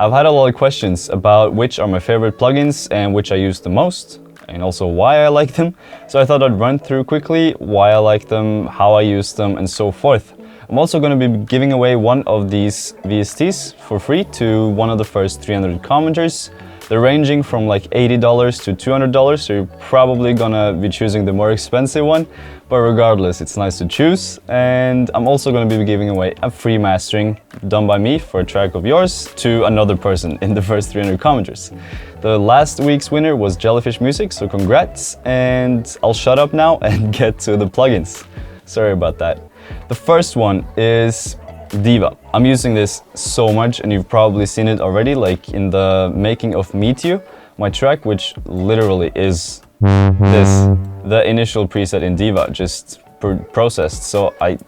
I've had a lot of questions about which are my favorite plugins and which I use the most, and also why I like them. So I thought I'd run through quickly why I like them, how I use them, and so forth. I'm also going to be giving away one of these VSTs for free to one of the first 300 commenters. They're ranging from like $80 to $200, so you're probably gonna be choosing the more expensive one. But regardless, it's nice to choose. And I'm also gonna be giving away a free mastering done by me for a track of yours to another person in the first 300 commenters. The last week's winner was JellyFish Music, so congrats. And I'll shut up now and get to the plugins. Sorry about that. The first one is Deva. I'm using this so much, and you've probably seen it already, like in the making of Meet You, my track, which literally is this, the initial preset in Deva, just processed, so I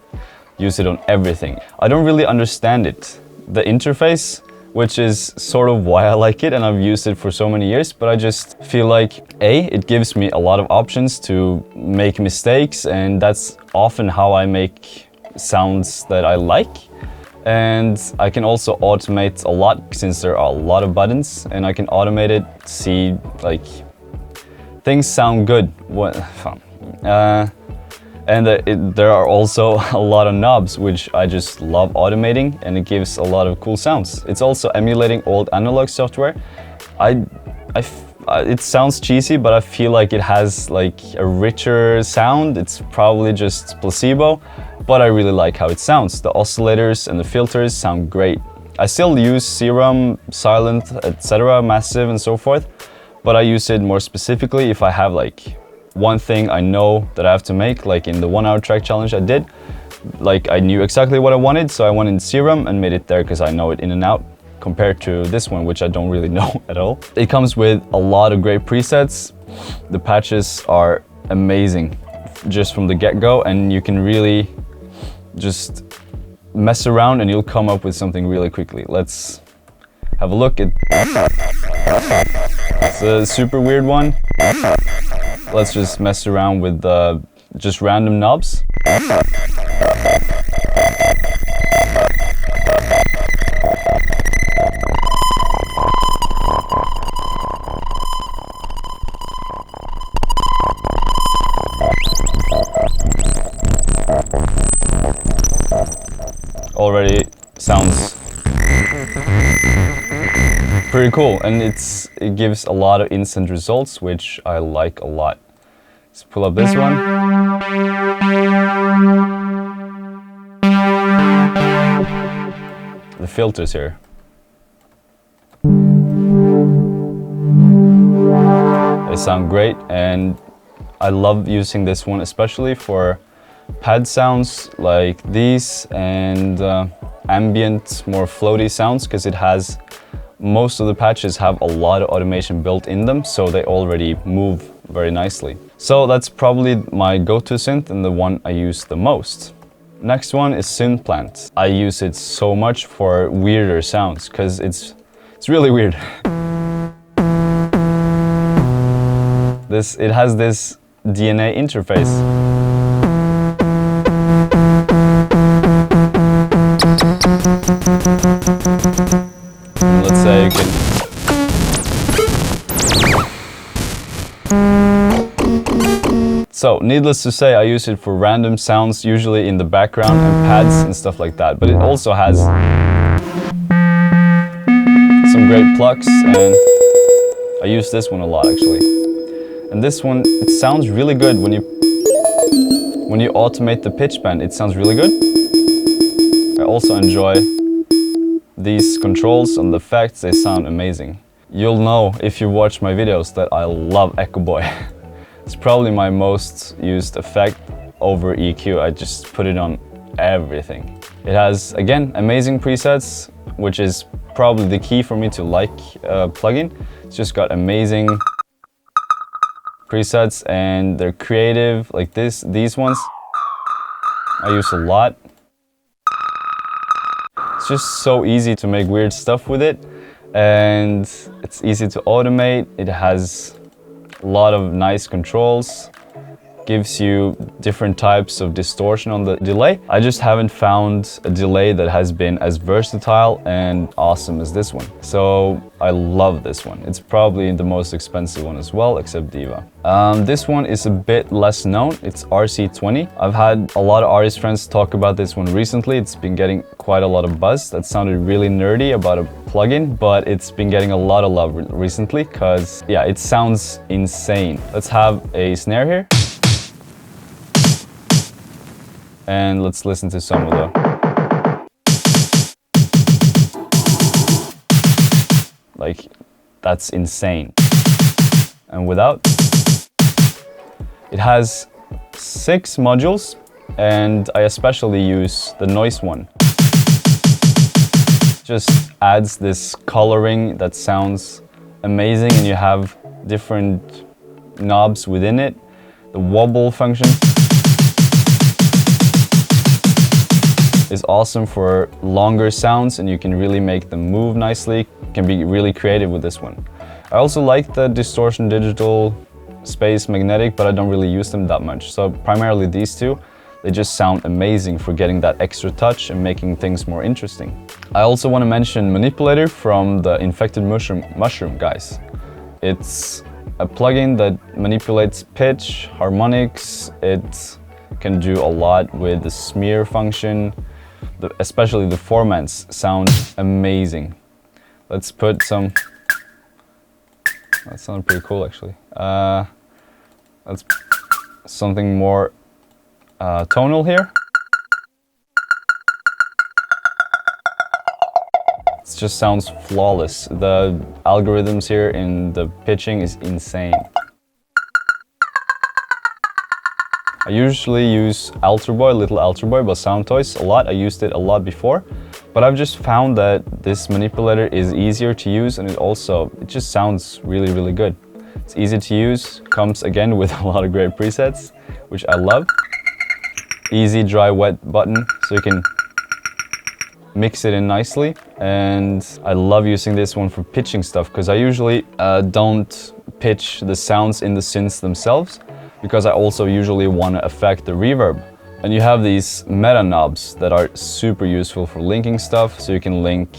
use it on everything. I don't really understand it, the interface, which is sort of why I like it, and I've used it for so many years, but I just feel like, A, it gives me a lot of options to make mistakes, and that's often how I make sounds that I like. And I can also automate a lot since there are a lot of buttons, and I can automate it, see like things sound good. There are also a lot of knobs, which I just love automating, and it gives a lot of cool sounds. It's also emulating old analog software. It sounds cheesy, but I feel like it has like a richer sound. It's probably just placebo, but I really like how it sounds. The oscillators and the filters sound great. I still use Serum, Silent, etc., Massive, and so forth, but I use it more specifically if I have like one thing I know that I have to make, like in the 1 hour track challenge I did. Like I knew exactly what I wanted, so I went in Serum and made it there because I know it in and out, compared to this one, which I don't really know at all. It comes with a lot of great presets. The patches are amazing just from the get-go, and you can really just mess around and you'll come up with something really quickly. Let's have a look at... It's a super weird one. Let's just mess around with just random knobs. Already sounds pretty cool, and it gives a lot of instant results, which I like a lot. Let's pull up this one. The filters here. They sound great, and I love using this one especially for pad sounds like these and ambient, more floaty sounds, because it has, most of the patches have a lot of automation built in them, so they already move very nicely. So that's probably my go-to synth and the one I use the most. Next one is Synthplant. I use it so much for weirder sounds, because it's really weird. It has this DNA interface. Let's say you can... So, needless to say, I use it for random sounds, usually in the background and pads and stuff like that. But it also has some great plucks, and I use this one a lot actually. And this one, it sounds really good when you automate the pitch bend. It sounds really good. I also enjoy these controls and the effects. They sound amazing. You'll know if you watch my videos that I love Echoboy. It's probably my most used effect over EQ. I just put it on everything. It has, again, amazing presets, which is probably the key for me to like a plugin. It's just got amazing presets, and they're creative, like these ones I use a lot. It's just so easy to make weird stuff with it, and it's easy to automate. It has a lot of nice controls, gives you different types of distortion on the delay. I just haven't found a delay that has been as versatile and awesome as this one. So I love this one. It's probably the most expensive one as well, except Deva. This one is a bit less known. It's RC20. I've had a lot of artist friends talk about this one recently. It's been getting quite a lot of buzz. That sounded really nerdy about a plugin, but it's been getting a lot of love recently because, yeah, it sounds insane. Let's have a snare here. And let's listen to some of the... Like, that's insane. And without... It has 6 modules, and I especially use the noise one. Just adds this coloring that sounds amazing, and you have different knobs within it. The wobble function is awesome for longer sounds, and you can really make them move nicely. You can be really creative with this one. I also like the distortion digital space magnetic, but I don't really use them that much. So primarily these two, they just sound amazing for getting that extra touch and making things more interesting. I also want to mention Manipulator from the Infected Mushroom guys. It's a plugin that manipulates pitch, harmonics. It can do a lot with the smear function. Especially the formats sound amazing. Let's put some... That sounded pretty cool actually. Let's something more tonal here. It just sounds flawless. The algorithms here in the pitching is insane. I usually use Little Alter Boy by Sound Toys a lot. I used it a lot before, but I've just found that this manipulator is easier to use, and it just sounds really, really good. It's easy to use, comes again with a lot of great presets, which I love. Easy dry wet button, so you can mix it in nicely. And I love using this one for pitching stuff, because I usually don't pitch the sounds in the synths themselves, because I also usually want to affect the reverb. And you have these meta knobs that are super useful for linking stuff, so you can link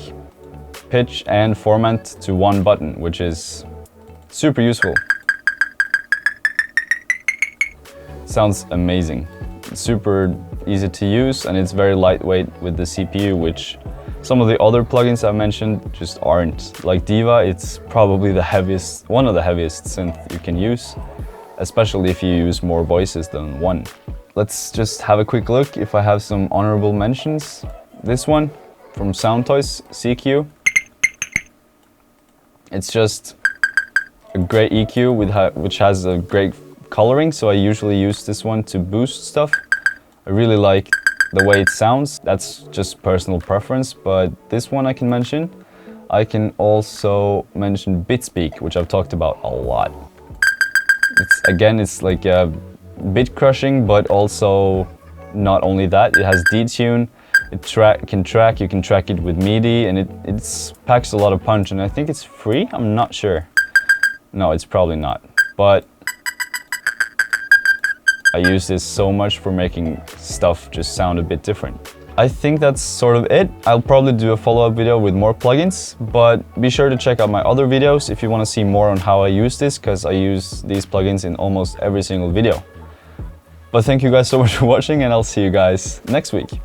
pitch and format to one button, which is super useful. Sounds amazing. It's super easy to use, and it's very lightweight with the CPU, which some of the other plugins I mentioned just aren't. Like Deva, it's probably one of the heaviest synth you can use, especially if you use more voices than one. Let's just have a quick look if I have some honorable mentions. This one from Sound Toys, CQ. It's just a great EQ which has a great coloring, so I usually use this one to boost stuff. I really like the way it sounds. That's just personal preference, but this one I can mention. I can also mention Bitspeak, which I've talked about a lot. It's like a bit crushing, but also not only that, it has detune, you can track it with MIDI, and it packs a lot of punch, and I think it's free? I'm not sure. No, it's probably not, but I use this so much for making stuff just sound a bit different. I think that's sort of it. I'll probably do a follow-up video with more plugins, but be sure to check out my other videos if you want to see more on how I use this, because I use these plugins in almost every single video. But thank you guys so much for watching, and I'll see you guys next week.